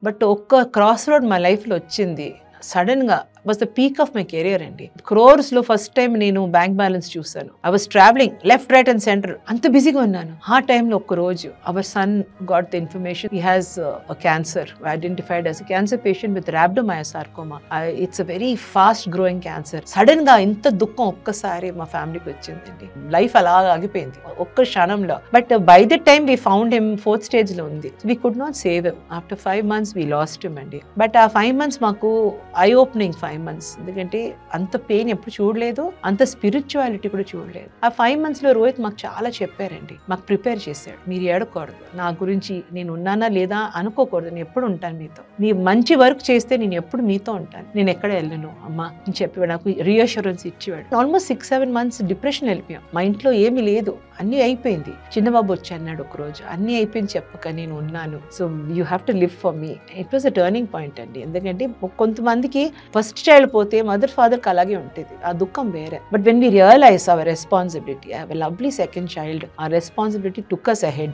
But ఒక్క cross road మా లైఫ్లో వచ్చింది సడన్గా. Was the peak of my career అండి. క్రోర్స్లో ఫస్ట్ టైం నేను బ్యాంక్ బ్యాలెన్స్ చూసాను. I was travelling left right and centre, అంత బిజీగా ఉన్నాను. ఆ టైంలో ఒక్క రోజు our son got the information he has cancer, identified as cancer patient with rhabdomyosarcoma. It's a very fast growing cancer. Sudden గా ఇంత దుఃఖం ఒక్కసారి మా ఫ్యామిలీకి వచ్చిందండి. లైఫ్ అలా ఆగిపోయింది ఒక్క క్షణంలో. But by the time we found him 4th stage లో ఉంది. We could not save him. After 5 months we lost him అండి. బట్ ఆ 5 months మాకు ఐ ఓపెనింగ్ 5 months. ఎందుకంటే అంత పెయిన్ ఎప్పుడు చూడలేదు, అంత స్పిరిచువాలిటీ కూడా చూడలేదు. ఆ 5 months లో రోహిత్ మాకు చాలా చెప్పారండి, మాకు ప్రిపేర్ చేశాడు. మీరు ఏడకూడదు, నా గురించి నేను ఉన్నానా లేదా అనుకోకూడదు, నేను ఎప్పుడు ఉంటాను మీతో, నీ మంచి వర్క్ చేస్తే నేను ఎప్పుడు మీతో ఉంటాను, నేను ఎక్కడ వెళ్ళను అమ్మా అని చెప్పి నాకు రీఅష్యూరెన్స్ ఇచ్చేవాడు. ఆల్మోస్ట్ 6-7 months డిప్రెషన్ వెళ్ళిపోయాం. మా ఇంట్లో ఏమీ లేదు, అన్నీ అయిపోయింది. చిన్నబాబు వచ్చి అన్నాడు ఒక రోజు, అన్నీ అయిపోయింది చెప్పక నేను ఉన్నాను, so you have to live for me. It was a turning point అండి. ఎందుకంటే కొంతమందికి ఫస్ట్ చైల్డ్ పోతే మదర్ ఫాదర్కి అలాగే ఉంటుంది, ఆ దుఃఖం వేరే. But when we realise our responsibility, I have a lovely second child, ఆ రెస్పాన్సిబిలిటీ టుక్ us ahead.